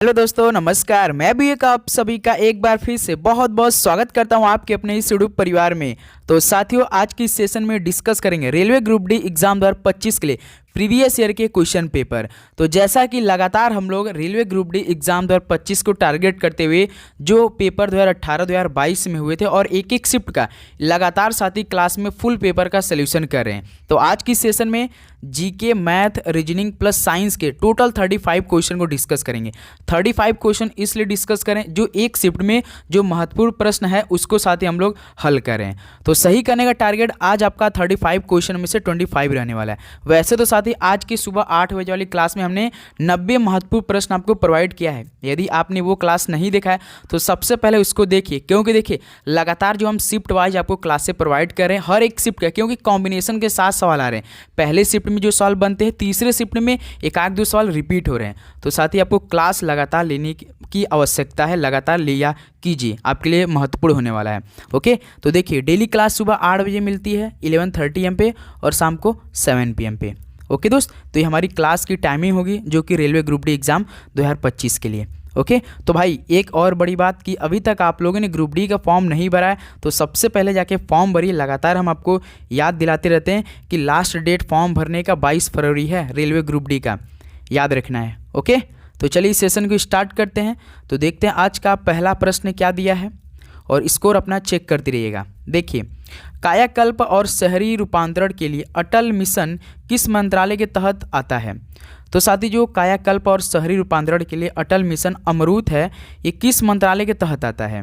Hello दोस्तों, नमस्कार। मैं भी एक आप सभी का एक बार फिर से बहुत बहुत स्वागत करता हूं आपके अपने इस यूट्यूब परिवार में। तो साथियों, आज की इस सेशन में डिस्कस करेंगे रेलवे ग्रुप डी एग्जाम 2025 के लिए प्रीवियस ईयर के क्वेश्चन पेपर। तो जैसा कि लगातार हम लोग रेलवे ग्रुप डी एग्जाम 2025 को टारगेट करते हुए जो पेपर 2018-2022 में हुए थे और एक एक शिफ्ट का लगातार साथी क्लास में फुल पेपर का सोल्यूशन कर रहे हैं। तो आज की सेशन में GK, math, reasoning plus science के टोटल 35 क्वेश्चन को डिस्कस करेंगे। 35 क्वेश्चन इसलिए डिस्कस करें जो एक शिफ्ट में जो महत्वपूर्ण प्रश्न है उसको साथ ही हम लोग हल करें। तो सही करने का टारगेट आज आपका 35 क्वेश्चन में से 25 रहने वाला है। वैसे तो साथ ही आज की सुबह 8 बजे वाली क्लास में हमने 90 महत्वपूर्ण प्रश्न आपको प्रोवाइड किया है। यदि आपने वो क्लास नहीं देखा है तो सबसे पहले उसको देखिए, क्योंकि देखिए लगातार जो हम शिफ्ट वाइज आपको क्लासेस प्रोवाइड कर रहे हैं हर एक शिफ्ट का, क्योंकि कॉम्बिनेशन के साथ सवाल आ रहे हैं। पहले शिफ्ट में जो सवाल बनते हैं तीसरे शिफ्ट में एक आध दो सवाल रिपीट हो रहे हैं। तो साथ ही आपको क्लास लगातार लेने की आवश्यकता है, लगातार लिया कीजिए, आपके लिए महत्वपूर्ण होने वाला है। ओके, तो देखिए डेली क्लास सुबह 8 बजे मिलती है 11:30 AM पे और शाम को 7 PM पे। ओके दोस्त, तो ये हमारी क्लास की टाइमिंग होगी जो कि रेलवे ग्रुप डी एग्जाम 2025 के लिए। ओके, तो भाई एक और बड़ी बात कि अभी तक आप लोगों ने ग्रुप डी का फॉर्म नहीं भरा है तो सबसे पहले जाके फॉर्म भरिए। लगातार हम आपको याद दिलाते रहते हैं कि लास्ट डेट फॉर्म भरने का 22 फरवरी है रेलवे ग्रुप डी का, याद रखना है। ओके, तो चलिए इस सेशन को स्टार्ट करते हैं। तो देखते हैं आज का पहला प्रश्न क्या दिया है और स्कोर अपना चेक करते रहिएगा। देखिए, कायाकल्प और शहरी रूपांतरण के लिए अटल मिशन किस मंत्रालय के तहत आता है? तो साथी जो कायाकल्प और शहरी रूपांतरण के लिए अटल मिशन अमरूत है, ये किस मंत्रालय के तहत आता है?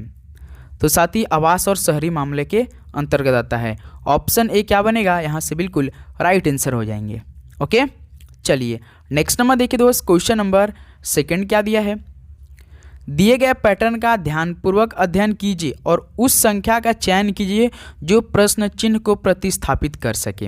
तो साथी आवास और शहरी मामले के अंतर्गत आता है। ऑप्शन ए क्या बनेगा? यहाँ से बिल्कुल राइट आंसर हो जाएंगे। ओके, चलिए नेक्स्ट नंबर देखिए दोस्त, क्वेश्चन नंबर 2 क्या दिया है? दिए गए पैटर्न का ध्यानपूर्वक अध्ययन कीजिए और उस संख्या का चयन कीजिए जो प्रश्न चिन्ह को प्रतिस्थापित कर सके।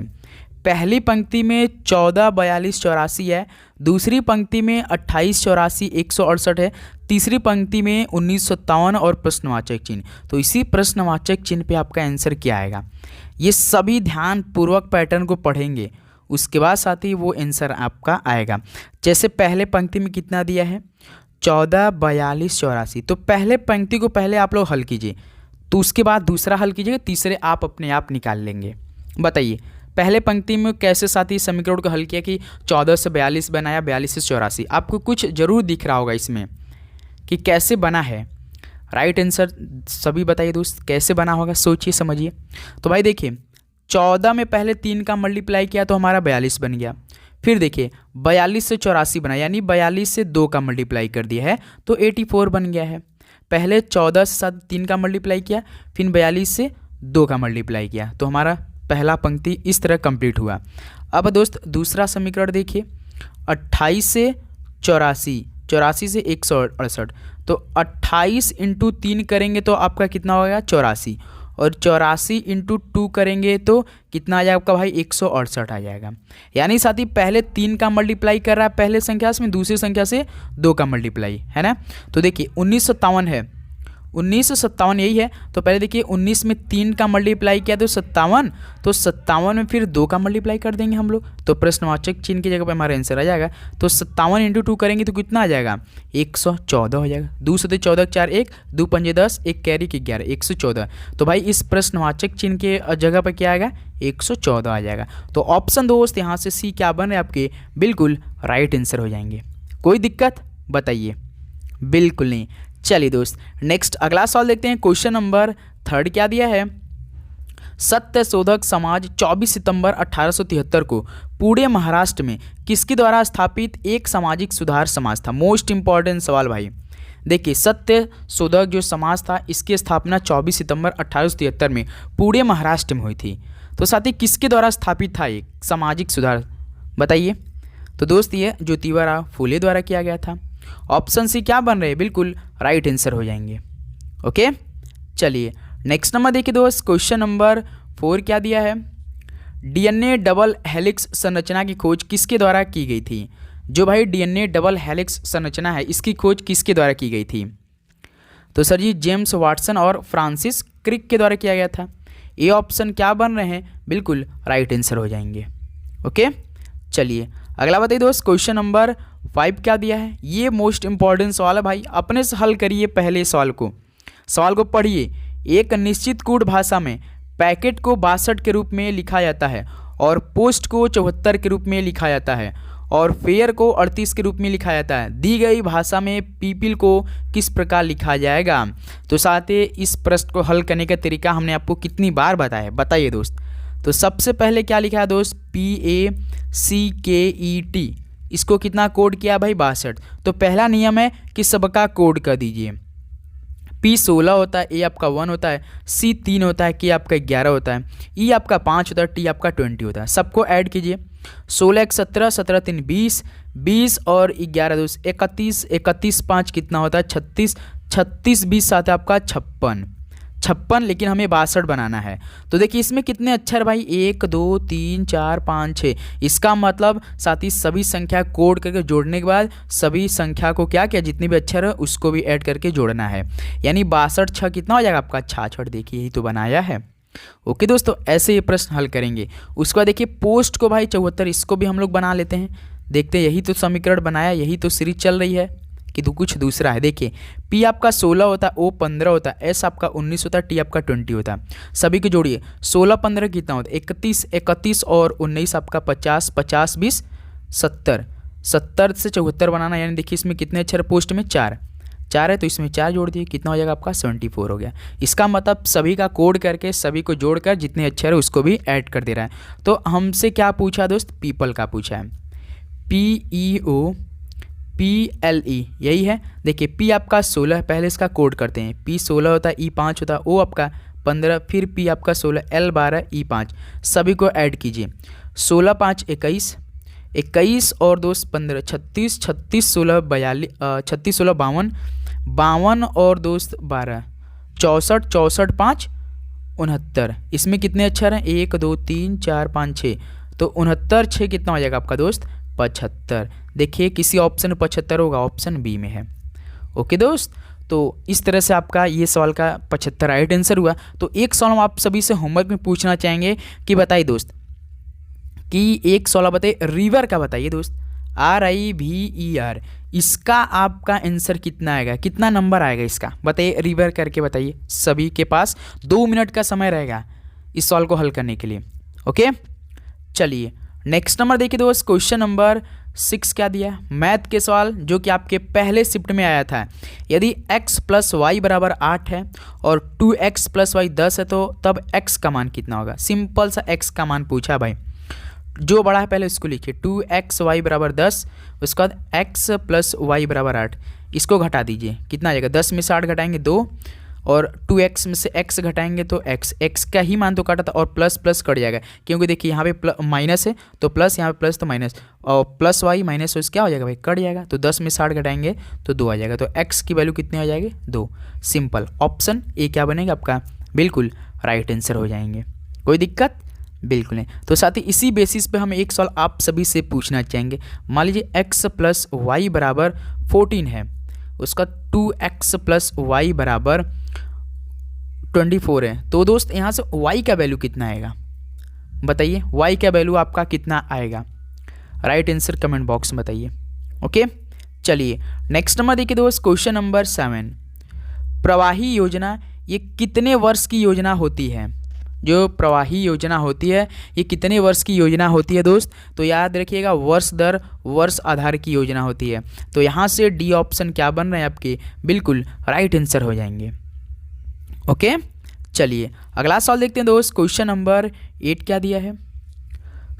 पहली पंक्ति में 14, 42, 84 है, दूसरी पंक्ति में 28, 84, 168 है, तीसरी पंक्ति में 1957 और प्रश्नवाचक चिन्ह। तो इसी प्रश्नवाचक चिन्ह पे आपका आंसर क्या आएगा? ये सभी ध्यानपूर्वक पैटर्न को पढ़ेंगे, उसके बाद साथ ही वो आंसर आपका आएगा। जैसे पहले पंक्ति में कितना दिया है? 14, 42, 84। तो पहले पंक्ति को पहले आप लोग हल कीजिए, तो उसके बाद दूसरा हल कीजिएगा, तीसरे आप अपने आप निकाल लेंगे। बताइए पहले पंक्ति में कैसे साथी समीकरण को हल किया कि 14 से 42 बनाया, 42 से 84। आपको कुछ जरूर दिख रहा होगा इसमें कि कैसे बना है। राइट आंसर सभी बताइए दोस्त, कैसे बना होगा, सोचिए समझिए। तो भाई देखिए 14 में पहले 3 का मल्टीप्लाई किया तो हमारा 42 बन गया। फिर देखिए 42 से 84 बना, यानी 42 से 2 का मल्टीप्लाई कर दिया है तो 84 बन गया है। पहले 14 से साथ 3 का मल्टीप्लाई किया, फिर 42 से 2 का मल्टीप्लाई किया, तो हमारा पहला पंक्ति इस तरह कंप्लीट हुआ। अब दोस्त दूसरा समीकरण देखिए, 28 से 84, 84 से 168, तो 28 × 3 करेंगे तो आपका कितना होगा? 84, और 84 × 2 करेंगे तो कितना आ जाएगा आपका भाई? 168 आ जाएगा। यानी साथ ही पहले 3 का मल्टीप्लाई कर रहा है पहले संख्या से, दूसरी संख्या से 2 का मल्टीप्लाई, है ना। तो देखिए 1957 है, 1957 यही है। तो पहले देखिए 19 में 3 का मल्टीप्लाई किया तो 57, तो 57 में फिर 2 का मल्टीप्लाई कर देंगे हम लोग, तो प्रश्नवाचक चिन्ह की जगह पर हमारा आंसर आ जाएगा। तो 57 × 2 करेंगे तो कितना आ जाएगा? 114 हो जाएगा। 2 से 14 4 1, 2 पंजे 10, 1 कैरी की 11, 114। तो भाई इस प्रश्नवाचक चिन्ह के जगह पर क्या आएगा? 114 आ जाएगा। तो ऑप्शन दोस्त यहाँ से सी क्या बन रहे हैं आपके? बिल्कुल राइट आंसर हो जाएंगे। कोई दिक्कत बताइए? बिल्कुल नहीं। चलिए दोस्त नेक्स्ट अगला सवाल देखते हैं। क्वेश्चन नंबर 3 क्या दिया है? सत्यशोधक समाज 24 सितंबर 1873 को पुणे महाराष्ट्र में किसके द्वारा स्थापित एक सामाजिक सुधार समाज था? मोस्ट इंपॉर्टेंट सवाल भाई। देखिए सत्यशोधक जो समाज था इसकी स्थापना 24 सितंबर 1873 में पुणे महाराष्ट्र में हुई थी। तो साथ ही किसके द्वारा स्थापित था एक सामाजिक सुधार? बताइए। तो दोस्त ये ज्योतिबा फुले द्वारा किया गया था। ऑप्शन सी क्या बन रहे हैं? बिल्कुल राइट आंसर हो जाएंगे। ओके, चलिए नेक्स्ट नंबर देखिए दोस्त, क्वेश्चन नंबर 4 क्या दिया है? डीएनए डबल हेलिक्स संरचना की खोज किसके द्वारा की गई थी? जो भाई डीएनए डबल हेलिक्स संरचना है इसकी खोज किसके द्वारा की गई थी? तो सर जी जेम्स वाटसन और फ्रांसिस क्रिक के द्वारा किया गया था। ये ऑप्शन क्या बन रहे हैं? बिल्कुल राइट आंसर हो जाएंगे। ओके, चलिए अगला बताइए दोस्त, क्वेश्चन नंबर 5 क्या दिया है, ये मोस्ट इंपॉर्टेंट सवाल है भाई, अपने से हल करिए पहले सवाल को पढ़िए। एक निश्चित कोड भाषा में पैकेट को 62 के रूप में लिखा जाता है और पोस्ट को 74 के रूप में लिखा जाता है और फेयर को 38 के रूप में लिखा जाता है। दी गई भाषा में पीपल को किस प्रकार लिखा जाएगा। तो साथ ही इस प्रश्न को हल करने का तरीका हमने आपको कितनी बार बताया, बताइए दोस्त। तो सबसे पहले क्या लिखा है दोस्त, PACKET, इसको कितना कोड किया भाई 62। तो पहला नियम है कि सबका कोड कर दीजिए। P 16 होता है, A आपका 1 होता है, C 3 होता है, K आपका 11 होता है, E आपका 5 होता है, T आपका 20 होता है। सबको ऐड कीजिए। 16 1 17, 17 3 20, 20 और 11 दोस्त 31, 31 5 कितना होता है 36, 36 20 साथ है आपका 56, लेकिन हमें 62 बनाना है। तो देखिए इसमें कितने अक्षर भाई, 1 2 3 4 5 6। इसका मतलब साथ ही सभी संख्या कोड करके जोड़ने के बाद सभी संख्या को क्या किया, जितने भी अक्षर है उसको भी ऐड करके जोड़ना है। यानी 62 6 कितना हो जाएगा आपका 66। देखिए यही तो बनाया है। ओके दोस्तों, ऐसे ये प्रश्न हल करेंगे। उसके बाद देखिए पोस्ट को भाई 74, इसको भी हम लोग बना लेते हैं। देखते हैं, यही तो समीकरण बनाया, यही तो सीरीज चल रही है कि तो कुछ दूसरा है। देखिए P आपका 16 होता है, O 15 होता है, S आपका 19 होता है, T आपका 20 होता है। सभी को जोड़िए। 16 15 कितना होता है 31, 31 और 19 आपका 50, 50 20 70, 70 से 74 बनाना। यानी देखिए इसमें कितने अक्षर पोस्ट में 4 है, तो इसमें 4 जोड़ दिए, कितना हो जाएगा आपका 74 हो गया। इसका मतलब सभी का कोड करके सभी को जोड़कर जितने अक्षर है उसको भी ऐड कर दे रहा है। तो हमसे क्या पूछा दोस्त, पीपल का पूछा है, PEOPLE यही है। देखिए P आपका 16, पहले इसका कोड करते हैं। P 16 होता है, E 5 होता है, O आपका 15, फिर P आपका 16, L 12, E 5। सभी को ऐड कीजिए। 16 5 21, 21 और दोस्त 15 36, 36 16 42, 36 16 52, 52 और दोस्त 12 64, 64 5 69। इसमें कितने अक्षर हैं, 1 2 3 4 5 6। तो 69 6 कितना हो जाएगा आपका दोस्त 75। देखिए किसी ऑप्शन में 75 होगा, ऑप्शन बी में है। ओके दोस्त, तो इस तरह से आपका ये सवाल का 75 राइट आंसर हुआ। तो एक सवाल हम आप सभी से होमवर्क में पूछना चाहेंगे कि बताइए दोस्त, कि एक सवाल बताइए रिवर का, बताइए दोस्त, RIVER, इसका आपका आंसर कितना आएगा, कितना नंबर आएगा इसका, बताइए रिवर करके बताइए। सभी के पास 2 मिनट का समय रहेगा इस सवाल को हल करने के लिए। ओके चलिए नेक्स्ट नंबर देखिए दोस्त, क्वेश्चन नंबर 6 क्या दिया है, मैथ के सवाल जो कि आपके पहले शिफ्ट में आया था। यदि x + y = 8 है और 2x + y 10 है तो तब x का मान कितना होगा। सिंपल सा x का मान पूछा भाई, जो बड़ा है पहले इसको लिखिए। 2xy = 10, उसके बाद x + y = 8, इसको घटा दीजिए, कितना आ जाएगा, 10 में से 8 घटाएंगे 2, और 2x में से x घटाएंगे तो x का ही मान तो काटा था, और प्लस प्लस कट जाएगा क्योंकि देखिए यहाँ पे माइनस है तो प्लस, यहाँ पे प्लस तो माइनस, और प्लस y माइनस तो क्या हो जाएगा भाई, कट जाएगा। तो 10 में 60 घटाएंगे तो 2 आ जाएगा, तो x की वैल्यू कितनी आ जाएगी 2। सिंपल, ऑप्शन ए क्या बनेगा आपका, बिल्कुल राइट आंसर हो जाएंगे। कोई दिक्कत बिल्कुल नहीं। तो साथ ही इसी बेसिस पे हम एक सवाल आप सभी से पूछना चाहेंगे। मान लीजिए x + y = 14 है, उसका 2x + y = 24 है, तो दोस्त यहाँ से y का वैल्यू कितना आएगा, बताइए y का वैल्यू आपका कितना आएगा, राइट आंसर कमेंट बॉक्स में बताइए। ओके चलिए नेक्स्ट नंबर देखिए दोस्त, क्वेश्चन नंबर 7, प्रवाही योजना ये कितने वर्ष की योजना होती है। जो प्रवाही योजना होती है ये कितने वर्ष की योजना होती है दोस्त, तो याद रखिएगा वर्ष दर वर्ष आधार की योजना होती है। तो यहाँ से डी ऑप्शन क्या बन रहे हैं आपके, बिल्कुल राइट आंसर हो जाएंगे। ओके चलिए अगला सवाल देखते हैं दोस्त, क्वेश्चन नंबर 8 क्या दिया है,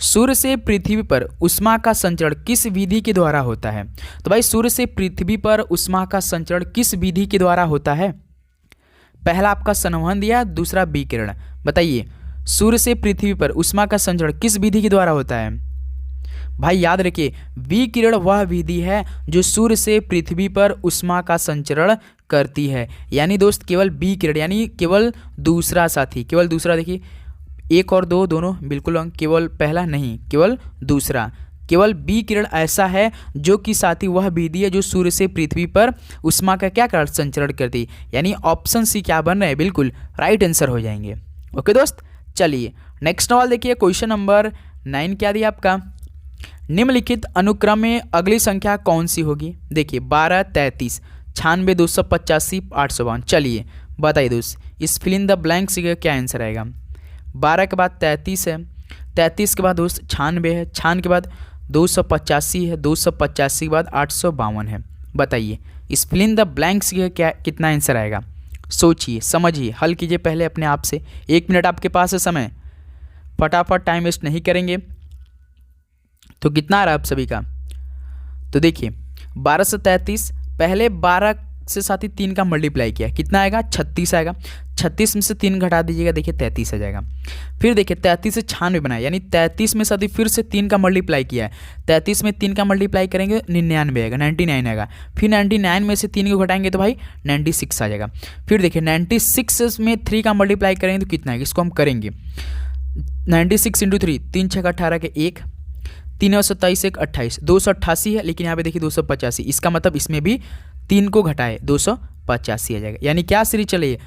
सूर्य से पृथ्वी पर उष्मा का संचरण किस विधि के द्वारा होता है। तो भाई सूर्य से पृथ्वी पर उष्मा का संचरण किस विधि के द्वारा होता है। पहला आपका संवहन दिया, दूसरा विकिरण। बताइए सूर्य से पृथ्वी पर उष्मा का संचरण किस विधि के द्वारा होता है। भाई याद रखिए विकिरण वह विधि है जो सूर्य से पृथ्वी पर उष्मा का संचरण करती है। यानी दोस्त केवल विकिरण यानी केवल दूसरा साथी, केवल दूसरा, देखिए 1 और 2 दोनों बिल्कुल अंक, केवल पहला नहीं, केवल दूसरा। केवल विकिरण ऐसा है जो कि साथी वह विधि है जो सूर्य से पृथ्वी पर उष्मा का क्या कर संचरण करती है। यानी ऑप्शन सी क्या बन रहा है, बिल्कुल राइट आंसर हो जाएंगे। ओके दोस्त चलिए नेक्स्ट सवाल देखिए, क्वेश्चन नंबर 9 क्या दिया आपका, निम्नलिखित अनुक्रम में अगली संख्या कौन सी होगी? देखिए 12, 33, 96, 285, 852। चलिए बताइए दोस्त, इस फिल इन द ब्लैंक्स का क्या आंसर आएगा? 12 के बाद 33 है, 33 के बाद दोस्त 96 है, 96 के बाद 285 है, 285 के बाद 852 है। बताइए इस फिल इन द ब्लैंक्स का क्या कितना आंसर आएगा? सोचिए, समझिए, हल कीजिए पहले अपने आप से। 1 मिनट आपके पास है समय, फटाफट, टाइम वेस्ट नहीं करेंगे। तो कितना आ रहा है आप सभी का? तो देखिए 12 से 33, पहले 12 से साथ ही 3 का मल्टीप्लाई किया, कितना आएगा? 36 आएगा। 36 में से 3 घटा दीजिएगा, देखिए 33 आ जाएगा। फिर देखिए 33 से 96 बनाया, यानी 33 में साथ ही फिर से 3 का मल्टीप्लाई किया है। 33 में 3 का मल्टीप्लाई करेंगे 99 आएगा, 99 आएगा। फिर 99 में से 3 को घटाएंगे तो भाई 96 आ जाएगा। फिर देखिए 96 में 3 का मल्टीप्लाई करेंगे तो कितना आएगा? इसको हम करेंगे 96 इंटू 3, 3 6 18 के 1, 3 27 1 28, 288 है, लेकिन यहाँ पे देखिए 285, इसका मतलब इसमें भी 3 को घटाए 285 आ जाएगा। यानी क्या सीरीज चले,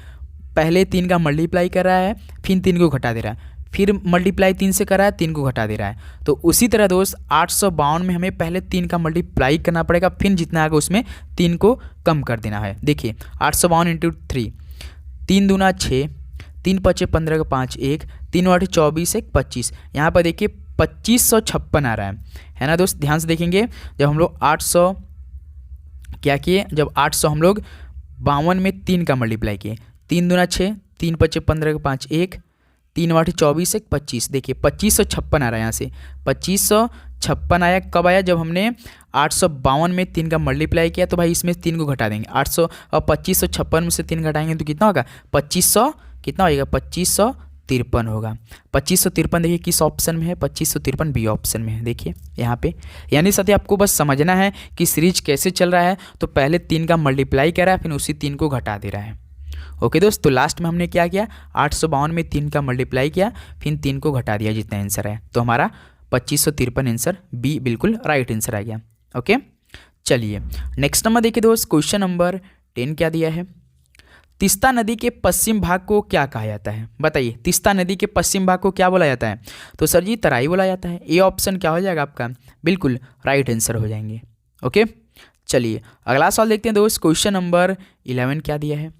पहले 3 का मल्टीप्लाई कर रहा है, फिर 3 को घटा दे रहा है, फिर मल्टीप्लाई 3 से कर रहा है, 3 को घटा दे रहा है। तो उसी तरह दोस्त 852 में हमें पहले 3 का मल्टीप्लाई करना पड़ेगा, फिर जितना आएगा उसमें 3 को कम कर देना है। देखिए 852 इंटू 3, 3 दूना 6, 3 पचे 15 का 5 1, 3 8 24 1 25। यहाँ पर देखिए 2556 आ रहा है ना दोस्त? ध्यान से देखेंगे, जब हम लोग 800 क्या किए, जब 800 हम लोग 52 में 3 का मल्टीप्लाई किए, 3 दूना 6, 3 पचे 15 का 5 1, 3 8 24 1 25। देखिए 2556 आ रहा है। यहाँ से 2556 आया, कब आया? जब हमने 852 में 3 का मल्टीप्लाई किया, तो भाई इसमें 3 को घटा देंगे 800 और 2556 में से 3 घटाएंगे तो कितना होगा? 2500, कितना होगा? 2553 होगा। 2553 देखिए किस ऑप्शन में है? 2553 बी ऑप्शन में है। देखिए यहाँ पे, यानी साथी आपको बस समझना है कि सीरीज कैसे चल रहा है। तो पहले 3 का मल्टीप्लाई कर रहा है, फिर उसी 3 को घटा दे रहा है। ओके दोस्त, तो लास्ट में हमने क्या किया? 852 में 3 का मल्टीप्लाई किया, फिर 3 को घटा दिया जितना आंसर है। तो हमारा 2553 आंसर बी बिल्कुल राइट आंसर आ गया। ओके, चलिए नेक्स्ट नंबर देखिए दोस्त, क्वेश्चन नंबर 10 क्या दिया है? तीस्ता नदी के पश्चिम भाग को क्या कहा जाता है? बताइए, तीस्ता नदी के पश्चिम भाग को क्या बोला जाता है? तो सर जी तराई बोला जाता है। ए ऑप्शन क्या हो जाएगा आपका? बिल्कुल राइट आंसर हो जाएंगे। ओके, चलिए अगला सवाल देखते हैं दोस्त, क्वेश्चन नंबर 11 क्या दिया है?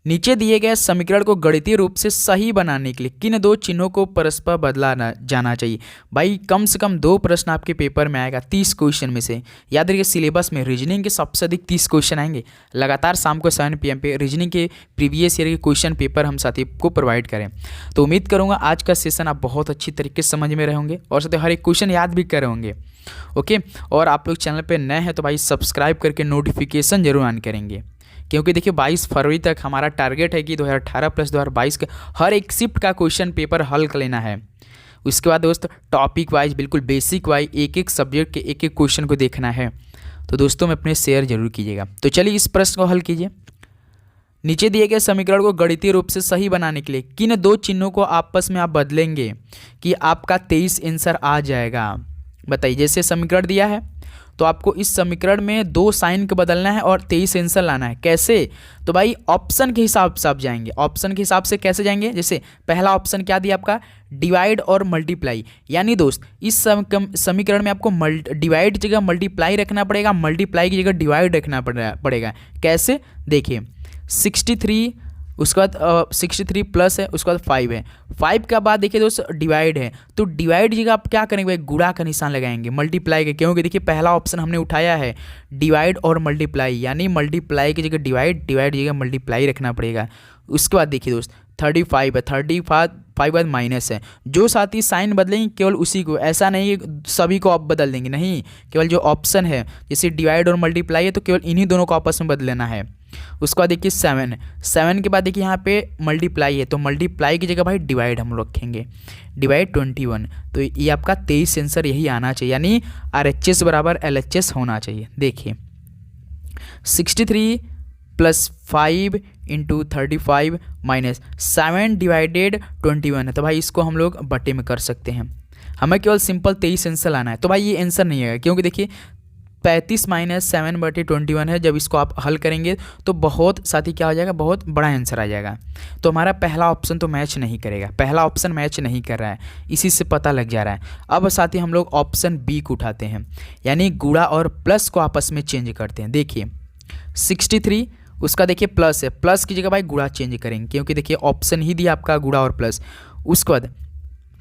नीचे दिए गए समीकरण को गणितीय रूप से सही बनाने के लिए किन 2 चिन्हों को परस्पर बदला जाना चाहिए? भाई कम से कम 2 प्रश्न आपके पेपर में आएगा 30 क्वेश्चन में से। याद रखिए सिलेबस में रीजनिंग के सबसे अधिक 30 क्वेश्चन आएंगे। लगातार शाम को 7 PM पे रीजनिंग के प्रीवियस ईयर के क्वेश्चन पेपर हम साथी को प्रोवाइड करें। तो उम्मीद करूँगा आज का सेशन आप बहुत अच्छी तरीके से समझ में रहे होंगे और साथ ही हर एक क्वेश्चन याद भी कर रहे होंगे। ओके, और आप लोग चैनल पर नए हैं तो भाई सब्सक्राइब करके नोटिफिकेशन जरूर ऑन करेंगे, क्योंकि देखिए 22 फरवरी तक हमारा टारगेट है कि 2018 प्लस 2022 का हर एक शिफ्ट का क्वेश्चन पेपर हल कर लेना है। उसके बाद दोस्त टॉपिक वाइज बिल्कुल बेसिक वाइज एक एक सब्जेक्ट के एक एक क्वेश्चन को देखना है। तो दोस्तों में अपने शेयर जरूर कीजिएगा। तो चलिए इस प्रश्न को हल कीजिए। नीचे दिए गए समीकरण को गणितीय रूप से सही बनाने के लिए किन 2 चिन्हों को आपस में आप बदलेंगे कि आपका 23 आंसर आ जाएगा? बताइए, जैसे समीकरण दिया है तो आपको इस समीकरण में 2 साइन को बदलना है और 23 आंसर लाना है। कैसे? तो भाई ऑप्शन के हिसाब से आप जाएंगे। ऑप्शन के हिसाब से कैसे जाएंगे? जैसे पहला ऑप्शन क्या दिया आपका? डिवाइड और मल्टीप्लाई। यानी दोस्त इस समीकरण में आपको डिवाइड की जगह मल्टीप्लाई रखना पड़ेगा, मल्टीप्लाई की जगह डिवाइड रखना पड़ेगा। कैसे? देखिए 63, उसके बाद 63 प्लस है, उसके बाद 5 है। 5 के बाद देखिए दोस्त डिवाइड है, तो डिवाइड जगह आप क्या करेंगे? भाई गुणा का निशान लगाएंगे, मल्टीप्लाई के, क्योंकि देखिए पहला ऑप्शन हमने उठाया है डिवाइड और मल्टीप्लाई, यानी मल्टीप्लाई की जगह डिवाइड, डिवाइड की जगह मल्टीप्लाई रखना पड़ेगा। उसके बाद देखिए दोस्त 35 है, 35 बाद माइनस है। जो साथी साइन बदलेंगे केवल उसी को, ऐसा नहीं कि सभी को आप बदल देंगे, नहीं, केवल जो ऑप्शन है जैसे डिवाइड और मल्टीप्लाई है तो केवल इन्हीं दोनों को आपस में बदल लेना है। उसके बाद देखिए 7 के बाद देखिए यहाँ पे मल्टीप्लाई है, तो मल्टीप्लाई की जगह भाई डिवाइड हम लोग रखेंगे, डिवाइड 21। तो ये आपका 23 आंसर यही आना चाहिए, यानी RHS बराबर LHS होना चाहिए। देखिए 63 प्लस 5 इंटू 35 माइनस 7 डिवाइडेड 21 है, तो भाई इसको हम लोग बटे में कर सकते हैं। हमें केवल सिंपल 23 आंसर लाना है। तो भाई ये आंसर नहीं आएगा, क्योंकि देखिए 35 माइनस 7/21 है। जब इसको आप हल करेंगे तो बहुत साथी क्या हो जाएगा, बहुत बड़ा आंसर आ जाएगा। तो हमारा पहला ऑप्शन तो मैच नहीं करेगा, पहला ऑप्शन मैच नहीं कर रहा है, इसी से पता लग जा रहा है। अब साथी हम लोग ऑप्शन बी को उठाते हैं, यानी गुणा और प्लस को आपस में चेंज करते हैं। देखिए 63 उसका देखिए प्लस है, प्लस की जगह भाई गुणा चेंज करेंगे, क्योंकि देखिए ऑप्शन ही दिया आपका गुणा और प्लस। उसके बाद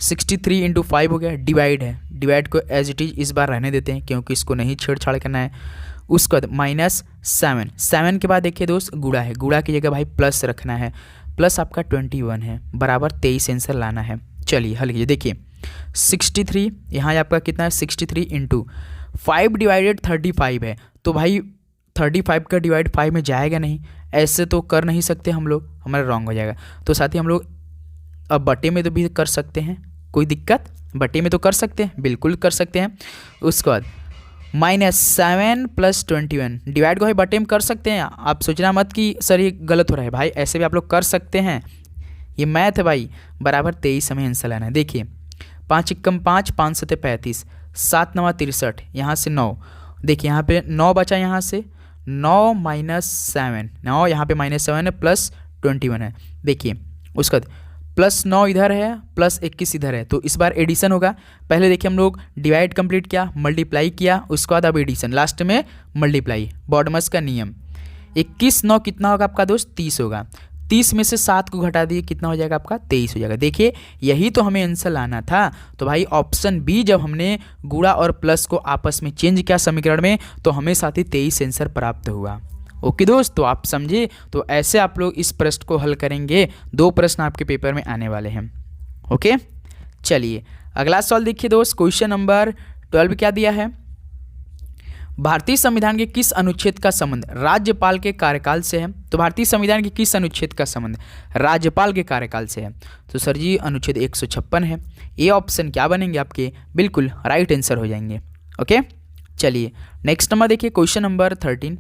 63 इंटू 5 हो गया, डिवाइड है, डिवाइड को एज इट इज इस बार रहने देते हैं क्योंकि इसको नहीं छेड़छाड़ करना है। उसके बाद -7, 7 के बाद देखिए दोस्त गुणा है, गुणा की जगह भाई प्लस रखना है, प्लस आपका 21 है, बराबर 23 आंसर लाना है। चलिए हल कीजिए। देखिए 63 यहाँ आपका कितना है, 63 इंटू 5 डिवाइडेड 35 है, तो भाई 35 का डिवाइड 5 में जाएगा नहीं, ऐसे तो कर नहीं सकते हम लोग, हमारा रॉन्ग हो जाएगा। तो साथ ही हम लोग अब बटे में तो भी कर सकते हैं, कोई दिक्कत, बटे में तो कर सकते हैं, बिल्कुल कर सकते हैं। उसके बाद -7 + 21 डिवाइड को भाई बटे में कर सकते हैं। आप सोचना मत कि सर ये गलत हो रहा है, भाई ऐसे भी आप लोग कर सकते हैं, ये मैथ है भाई। बराबर 23 हमें आंसर लाना है। देखिए 5 × 5 5 × 7 35, 7 × 9 63, यहाँ से 9, देखिए यहाँ पे 9 बचा, यहाँ से 9 - 7, 9 यहाँ पे -7 है, प्लस 21 है। देखिए उसका +9 इधर है, +21 इधर है, तो इस बार एडिशन होगा। पहले देखिए हम लोग डिवाइड कंप्लीट किया, मल्टीप्लाई किया, उसके बाद अब एडिशन, लास्ट में मल्टीप्लाई, बॉडमस का नियम। 21 9 कितना होगा आपका दोस्त, 30 होगा। 30 में से 7 को घटा दिए, कितना हो जाएगा आपका, 23 हो जाएगा। देखिए यही तो हमें आंसर लाना था। तो भाई ऑप्शन बी, जब हमने गुणा और प्लस को आपस में चेंज किया समीकरण में, तो हमें साथ ही 23 आंसर प्राप्त हुआ। ओके दोस्त, तो आप समझे। तो ऐसे आप लोग इस प्रश्न को हल करेंगे, 2 प्रश्न आपके पेपर में आने वाले हैं। ओके चलिए अगला सवाल देखिए दोस्त, क्वेश्चन नंबर 12 क्या दिया है। भारतीय संविधान के किस अनुच्छेद का संबंध राज्यपाल के कार्यकाल से है। तो भारतीय संविधान के किस अनुच्छेद का संबंध राज्यपाल के कार्यकाल से है। तो सर जी अनुच्छेद 156 है। ये ऑप्शन क्या बनेंगे आपके, बिल्कुल राइट आंसर हो जाएंगे। ओके चलिए नेक्स्ट नंबर देखिए, question number 13,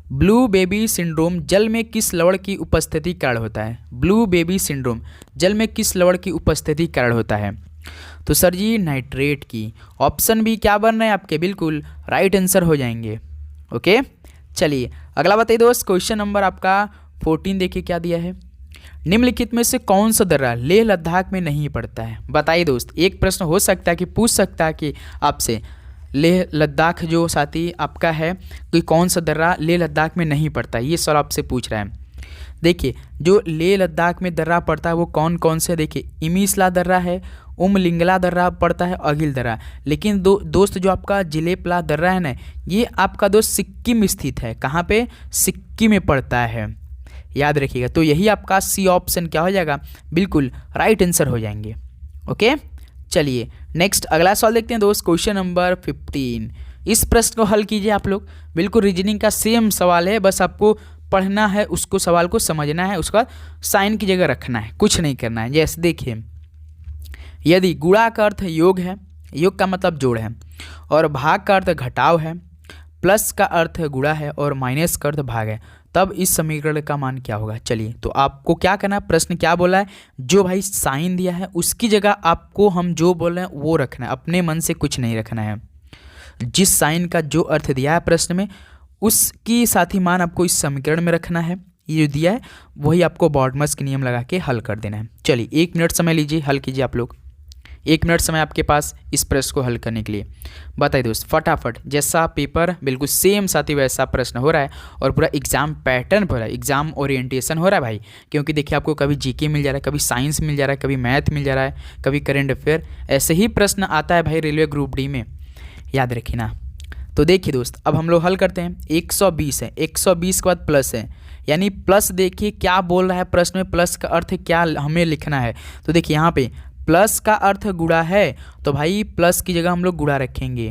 blue baby syndrome जल में किस लवण की उपस्थिति कारण होता है। ब्लू बेबी सिंड्रोम जल में किस लवण की उपस्थिति कारण होता है। तो सर जी नाइट्रेट की। ऑप्शन भी क्या बन रहे हैं आपके, बिल्कुल राइट आंसर हो जाएंगे। ओके चलिए अगला बताइए दोस्त, क्वेश्चन नंबर आपका 14 देखिए क्या दिया है। निम्नलिखित में से कौन सा दर्रा लेह लद्दाख में नहीं पड़ता है। बताइए दोस्त, एक प्रश्न हो सकता है कि पूछ सकता है कि आपसे लेह लद्दाख जो साथी आपका है कि कौन सा दर्रा लेह लद्दाख में नहीं पड़ता, ये सवाल आपसे पूछ रहा है। देखिए जो लेह लद्दाख में दर्रा पड़ता है वो कौन कौन से, देखिए इमीसला दर्रा है, उमलिंगला दर्रा पड़ता है, अगिल दर्रा। लेकिन दोस्त जो आपका जिलेपला दर्रा है ना, ये आपका दोस्त सिक्किम स्थित है। कहाँ पे, सिक्किम में पड़ता है, याद रखिएगा। तो यही आपका सी ऑप्शन क्या हो जाएगा, बिल्कुल राइट आंसर हो जाएंगे। ओके चलिए नेक्स्ट अगला सवाल देखते हैं दोस्त, क्वेश्चन नंबर 15। इस प्रश्न को हल कीजिए आप लोग, बिल्कुल रीजनिंग का सेम सवाल है, बस आपको पढ़ना है, उसको सवाल को समझना है, उसका साइन की जगह रखना है, कुछ नहीं करना है। जैसे देखिए यदि गुणा का अर्थ योग है, योग का मतलब जोड़ है, और भाग का अर्थ घटाव है, प्लस का अर्थ गुणा है और माइनस का अर्थ भाग है, तब इस समीकरण का मान क्या होगा। चलिए तो आपको क्या करना है, प्रश्न क्या बोला है, जो भाई साइन दिया है उसकी जगह आपको हम जो बोल रहे हैं वो रखना है, अपने मन से कुछ नहीं रखना है। जिस साइन का जो अर्थ दिया है प्रश्न में उसकी साथ ही मान आपको इस समीकरण में रखना है। ये जो दिया है वही आपको बॉडमस के नियम लगा के हल कर देना है। चलिए 1 मिनट समय लीजिए, हल कीजिए आप लोग। 1 मिनट समय आपके पास इस प्रश्न को हल करने के लिए। बताइए दोस्त फटाफट, जैसा पेपर बिल्कुल सेम साथी वैसा प्रश्न हो रहा है और पूरा एग्जाम पैटर्न पर है, एग्जाम ओरिएंटेशन हो रहा है भाई। क्योंकि देखिए आपको कभी जीके मिल जा रहा है, कभी साइंस मिल जा रहा है, कभी मैथ मिल जा रहा है, कभी करेंट अफेयर, ऐसे ही प्रश्न आता है भाई रेलवे ग्रुप डी में, याद रखिए ना। तो देखिए दोस्त अब हम लोग हल करते हैं। 120 है, 120 के बाद प्लस है, यानी प्लस देखिए क्या बोल रहा है प्रश्न में, प्लस का अर्थ क्या हमें लिखना है। तो देखिए यहाँ पे प्लस का अर्थ गुणा है, तो भाई प्लस की जगह हम लोग गुणा रखेंगे,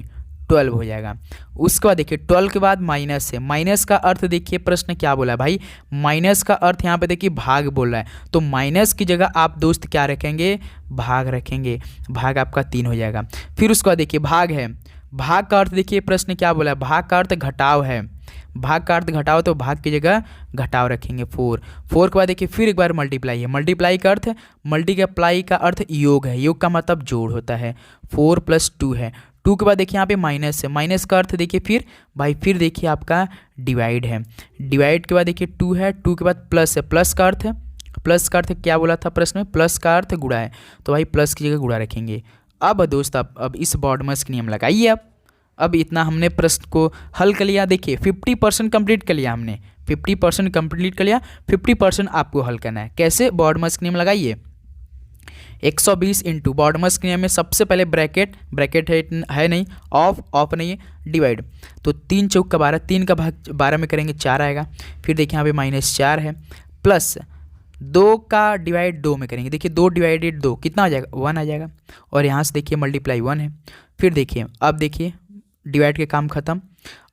12 हो जाएगा। उसके बाद देखिए 12 के बाद माइनस है, माइनस का अर्थ देखिए प्रश्न क्या बोला है भाई, माइनस का अर्थ यहाँ पे देखिए भाग बोल रहा है, तो माइनस की जगह आप दोस्त क्या रखेंगे, भाग रखेंगे, भाग आपका 3 हो जाएगा। फिर उसके बाद देखिए भाग है, भाग का अर्थ देखिए प्रश्न क्या बोला है, भाग का अर्थ घटाव है, भाग का अर्थ घटाव, तो भाग की जगह घटाव रखेंगे 4। 4 के बाद देखिए फिर एक बार मल्टीप्लाई है, मल्टीप्लाई का अर्थ, मल्टीप्लाई का अर्थ योग है, योग का मतलब जोड़ होता है। 4 + 2 है, 2 के बाद देखिए यहाँ पे माइनस है, माइनस का अर्थ देखिए फिर भाई फिर देखिए आपका डिवाइड है, डिवाइड के बाद देखिए 2 है, 2 के बाद प्लस है, प्लस का अर्थ है, प्लस का अर्थ क्या बोला था प्रश्न में, प्लस का अर्थ गुणा है, तो भाई प्लस की जगह गुणा रखेंगे। अब दोस्त अब इस बॉडमस नियम लगाइए आप। अब इतना हमने प्रश्न को हल कर लिया, देखिए 50% कंप्लीट कर लिया हमने, 50% कंप्लीट कर लिया, 50% आपको हल करना है। कैसे, बॉडमस नियम लगाइए। 120 इंटू बॉडमस नियम में सबसे पहले ब्रैकेट है नहीं, ऑफ नहीं है, डिवाइड, तो 3 चौक का 12, 3 का भाग 12 में करेंगे 4 आएगा, फिर देखिए यहाँ पे -4 है, प्लस 2 का डिवाइड 2 में करेंगे, देखिए 2 डिवाइडेड 2 कितना आ जाएगा, 1 आ जाएगा, और यहाँ से देखिए मल्टीप्लाई 1 है, फिर देखिए अब देखिए डिवाइड के काम खत्म,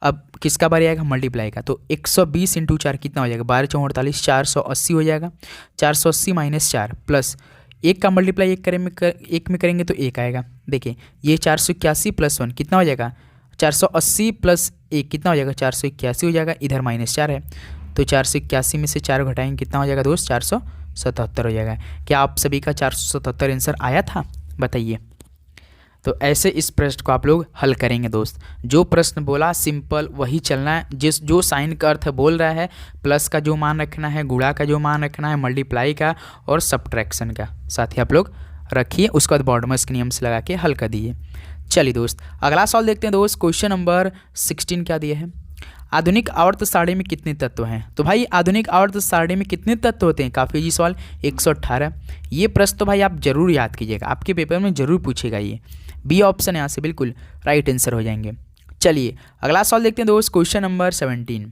अब किसका बारी आएगा, मल्टीप्लाई का, तो 120 इंटू 4 कितना हो जाएगा, 12 चौक 48, 480 हो जाएगा, 480 -4 प्लस 1 का मल्टीप्लाई एक में करेंगे तो 1 आएगा, देखिए ये 481 प्लस 1 कितना हो जाएगा, 480 प्लस 1 कितना हो जाएगा, 481 हो जाएगा, इधर -4 है, तो 481 में से 4 घटाएंगे कितना हो जाएगा दोस्त, 477 हो जाएगा। क्या आप सभी का 477 आंसर आया था, बताइए। तो ऐसे इस प्रश्न को आप लोग हल करेंगे दोस्त। जो प्रश्न बोला सिंपल वही चलना है, जो साइन का अर्थ बोल रहा है, प्लस का जो मान रखना है, गुणा का जो मान रखना है, मल्टीप्लाई का और सब्ट्रैक्शन का साथ ही आप लोग रखिए, उसके बाद बॉडमस के नियम से लगा के हल कर दिए। चलिए दोस्त अगला सवाल देखते हैं दोस्त। क्वेश्चन नंबर 16 क्या दिया है, आधुनिक आवर्त सारणी में कितने तत्व हैं। तो भाई आधुनिक आवर्त सारणी में कितने तत्व होते हैं, काफ़ी जी सवाल 118। ये प्रश्न तो भाई आप जरूर याद कीजिएगा, आपके पेपर में जरूर पूछेगा, ये बी ऑप्शन यहाँ से बिल्कुल राइट आंसर हो जाएंगे। चलिए अगला सवाल देखते हैं दोस्त। क्वेश्चन नंबर 17,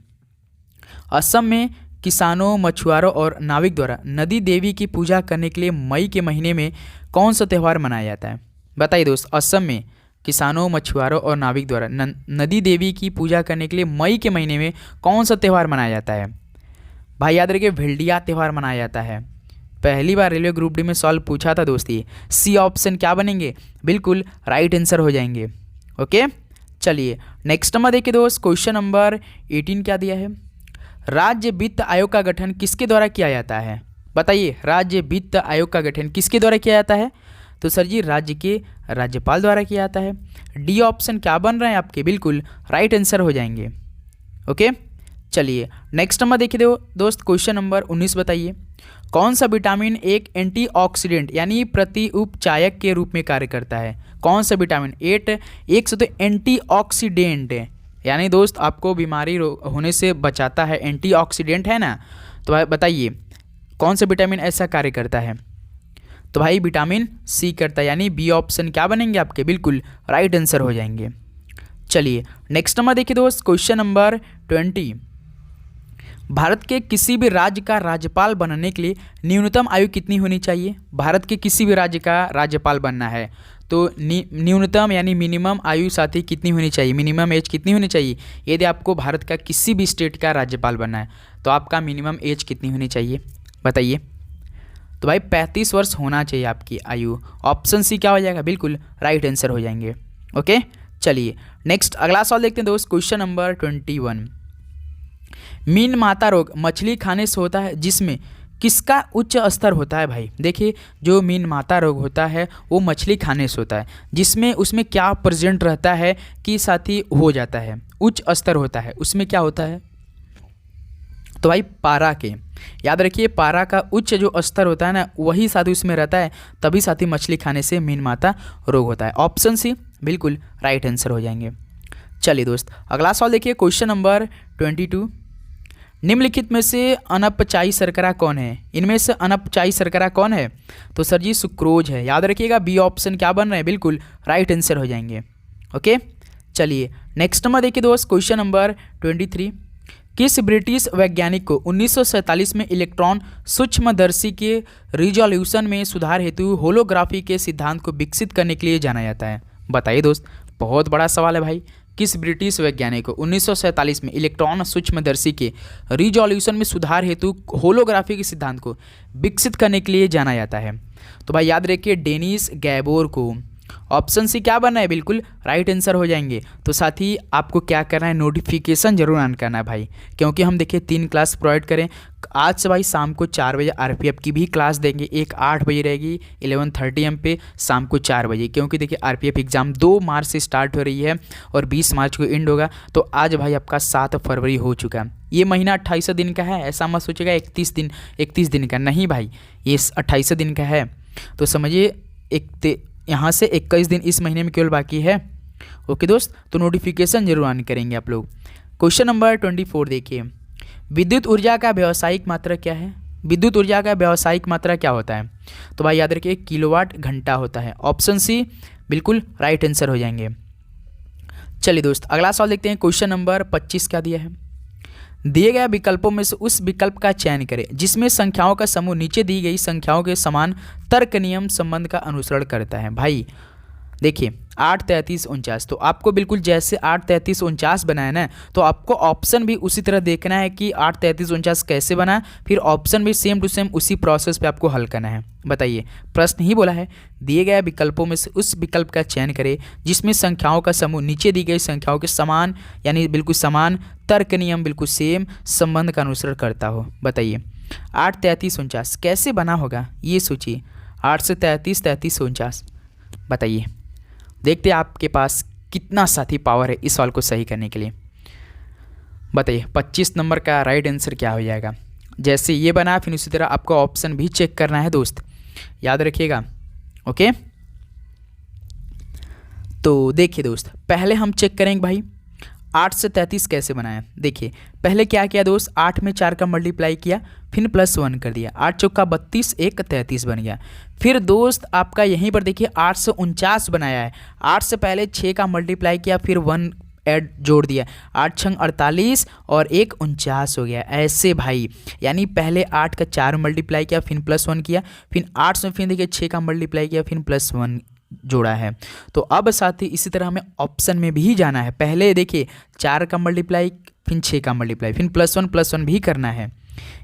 असम में किसानों, मछुआरों और नाविक द्वारा नदी देवी की पूजा करने के लिए मई के महीने में कौन सा त्यौहार मनाया जाता है। बताइए दोस्त, असम में किसानों, मछुआरों और नाविक द्वारा नदी देवी की पूजा करने के लिए मई के महीने में कौन सा त्यौहार मनाया जाता है। भाई याद रखिए भेल्डिया त्यौहार मनाया जाता है। पहली बार रेलवे ग्रुप डी में सॉल्व पूछा था दोस्ती, सी ऑप्शन क्या बनेंगे, बिल्कुल राइट आंसर हो जाएंगे। ओके चलिए नेक्स्ट नंबर देखिए दोस्त। क्वेश्चन नंबर 18 क्या दिया है, राज्य वित्त आयोग का गठन किसके द्वारा किया जाता है। बताइए राज्य वित्त आयोग का गठन किसके द्वारा किया जाता है। तो सर जी राज्य के राज्यपाल द्वारा किया जाता है। डी ऑप्शन क्या बन रहे हैं आपके, बिल्कुल राइट आंसर हो जाएंगे। ओके चलिए नेक्स्ट नंबर देखिए दोस्त। क्वेश्चन नंबर 19 बताइए, कौन सा विटामिन एक एंटीऑक्सीडेंट यानी प्रति उपचायक के रूप में कार्य करता है। कौन सा विटामिन, एक से तो एंटीऑक्सीडेंट यानी दोस्त आपको बीमारी होने से बचाता है, एंटीऑक्सीडेंट है ना। तो बताइए कौन सा विटामिन ऐसा कार्य करता है। तो भाई विटामिन सी करता है, यानी बी ऑप्शन क्या बनेंगे आपके, बिल्कुल राइट आंसर हो जाएंगे। चलिए नेक्स्ट नंबर देखिए दोस्त। क्वेश्चन नंबर 20, भारत के किसी भी राज्य का राज्यपाल बनने के लिए न्यूनतम आयु कितनी होनी चाहिए। भारत के किसी भी राज्य का राज्यपाल बनना है तो न्यूनतम यानी मिनिमम आयु साथी कितनी होनी चाहिए, मिनिमम एज कितनी होनी चाहिए। यदि आपको भारत का किसी भी स्टेट का राज्यपाल बनना है तो आपका मिनिमम एज कितनी होनी चाहिए, बताइए। तो भाई 35 वर्ष होना चाहिए आपकी आयु। ऑप्शन सी क्या हो जाएगा, बिल्कुल राइट आंसर हो जाएंगे। ओके चलिए नेक्स्ट अगला सवाल देखते हैं दोस्त। क्वेश्चन नंबर 21, मीन माता रोग मछली खाने से होता है जिसमें किसका उच्च स्तर होता है। भाई देखिए जो मीन माता रोग होता है वो मछली खाने से होता है, जिसमें उसमें क्या प्रेजेंट रहता है कि साथी हो जाता है, उच्च स्तर होता है, उसमें क्या होता है। तो भाई पारा के, याद रखिए पारा का उच्च जो स्तर होता है ना वही साथी उसमें रहता है, तभी साथी मछली खाने से मीन माता रोग होता है। ऑप्शन सी बिल्कुल राइट आंसर हो जाएंगे। चलिए दोस्त अगला सवाल देखिए। क्वेश्चन नंबर 22, निम्नलिखित में से अनपचाई शर्करा कौन है। इनमें से अनपचाई शर्करा कौन है। तो सर जी सुक्रोज है, याद रखिएगा बी ऑप्शन क्या बन रहे हैं, बिल्कुल राइट आंसर हो जाएंगे। ओके चलिए नेक्स्ट नंबर देखिए दोस्त। क्वेश्चन नंबर 23, किस ब्रिटिश वैज्ञानिक को 1947 में इलेक्ट्रॉन सूक्ष्मदर्शी के रिजोल्यूशन में सुधार हेतु होलोग्राफी के सिद्धांत को विकसित करने के लिए जाना जाता है। बताइए दोस्त, बहुत बड़ा सवाल है भाई। किस ब्रिटिश वैज्ञानिक को 1947 में इलेक्ट्रॉन सूक्ष्मदर्शी के रिजोल्यूशन में सुधार हेतु होलोग्राफी के सिद्धांत को विकसित करने के लिए जाना जाता है। तो भाई याद रखिए डेनिस गैबोर को ऑप्शन सी क्या बनना है, बिल्कुल राइट आंसर हो जाएंगे। तो साथ ही आपको क्या करना है, नोटिफिकेशन जरूर ऑन करना है भाई, क्योंकि हम देखिए 3 क्लास प्रोवाइड करें। आज से भाई शाम को 4 बजे आरपीएफ की भी क्लास देंगे, एक 8 बजे रहेगी 11:30 AM पे, शाम को 4 बजे, क्योंकि देखिए आरपीएफ एग्ज़ाम 2 मार्च से स्टार्ट हो रही है और 20 मार्च को एंड होगा। तो आज भाई आपका 7 फरवरी हो चुका है। ये महीना 28 दिन का है, ऐसा मत सोचिएगा 31 दिन का, नहीं भाई, ये 28 दिन का है। तो समझिए यहाँ से 21 दिन इस महीने में केवल बाकी है। ओके दोस्त, तो नोटिफिकेशन जरूर ऑन करेंगे आप लोग। क्वेश्चन नंबर 24 देखिए, विद्युत ऊर्जा का व्यावसायिक मात्रा क्या है? विद्युत ऊर्जा का व्यावसायिक मात्रा क्या होता है? तो भाई याद रखिए किलोवाट घंटा होता है। ऑप्शन सी बिल्कुल राइट आंसर हो जाएंगे। चलिए दोस्त अगला सवाल देखते हैं। क्वेश्चन नंबर 25 क्या दिया है, दिए गए विकल्पों में से उस विकल्प का चयन करें जिसमें संख्याओं का समूह नीचे दी गई संख्याओं के समान तर्क नियम संबंध का अनुसरण करता है। भाई देखिए 8, 33, 49, तो आपको बिल्कुल जैसे 8, 33, 49 बनाया ना, तो आपको ऑप्शन भी उसी तरह देखना है कि 8, 33, 49 कैसे बना, फिर ऑप्शन भी सेम टू सेम उसी प्रोसेस पे आपको हल करना है। बताइए, प्रश्न ही बोला है दिए गए विकल्पों में से उस विकल्प का चयन करें जिसमें संख्याओं का समूह नीचे दी गई संख्याओं के समान, यानी बिल्कुल समान तर्क नियम बिल्कुल सेम संबंध का अनुसरण करता हो। बताइए 8, 33, 49 कैसे बना होगा, ये सोचिए। 8 से 33, 33 से 49, बताइए। देखते हैं आपके पास कितना साथी पावर है इस सवाल को सही करने के लिए। बताइए 25 नंबर का राइट आंसर क्या हो जाएगा। जैसे ये बना फिर उसी तरह आपको ऑप्शन भी चेक करना है दोस्त, याद रखिएगा। ओके, तो देखिए दोस्त पहले हम चेक करेंगे भाई 8 से 33 कैसे बनाया। देखिए पहले क्या किया दोस्त, 8 में 4 का मल्टीप्लाई किया, फिर +1 कर दिया, 8 चौका 32, 1 33 बन गया। फिर दोस्त आपका यहीं पर देखिए 8 से 49 बनाया है। 8 से पहले 6 का मल्टीप्लाई किया, फिर 1 ऐड जोड़ दिया, 8 छंग 48 और 1 49 हो गया। ऐसे भाई, यानी पहले 8 का 4 मल्टीप्लाई किया, फिर +1 किया, फिर 8 से फिर देखिए 6 का मल्टीप्लाई किया, फिर +1 जोड़ा है। तो अब साथ ही इसी तरह हमें ऑप्शन में भी जाना है। पहले देखिए 4 का मल्टीप्लाई, फिर 6 का मल्टीप्लाई, फिर +1 भी करना है,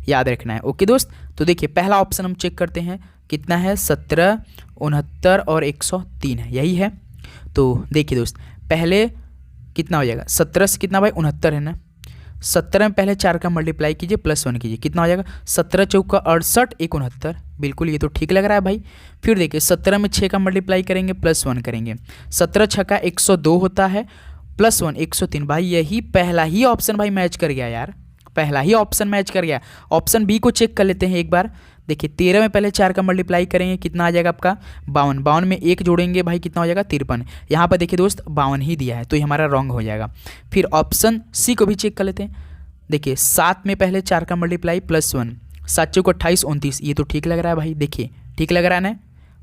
याद रखना है। ओके दोस्त, तो देखिए पहला ऑप्शन हम चेक करते हैं कितना है, 17, 69 और 103 है, यही है। तो देखिए दोस्त पहले कितना हो जाएगा, 17 से कितना भाई 69 है ना, 17 में पहले 4 का मल्टीप्लाई कीजिए, +1 कीजिए, कितना हो जाएगा 17 चौका 68, 1 69, बिल्कुल ये तो ठीक लग रहा है भाई। फिर देखिए 17 में 6 का मल्टीप्लाई करेंगे, +1 करेंगे, 17 छक्का 102 होता है, +1 103। भाई यही पहला ही ऑप्शन भाई मैच कर गया यार, पहला ही ऑप्शन मैच कर गया। ऑप्शन बी को चेक कर लेते हैं एक बार। देखिए 13 में पहले 4 का मल्टीप्लाई करेंगे, कितना आ जाएगा आपका 52, 52 में 1 जोड़ेंगे भाई, कितना हो जाएगा 53। यहाँ पर देखिए दोस्त 52 ही दिया है, तो ये हमारा रॉन्ग हो जाएगा। फिर ऑप्शन सी को भी चेक कर लेते हैं। देखिए 7 में पहले 4 का मल्टीप्लाई, +1, 7 चौको 28, 29, ये तो ठीक लग रहा है भाई। देखिए ठीक लग रहा है ना,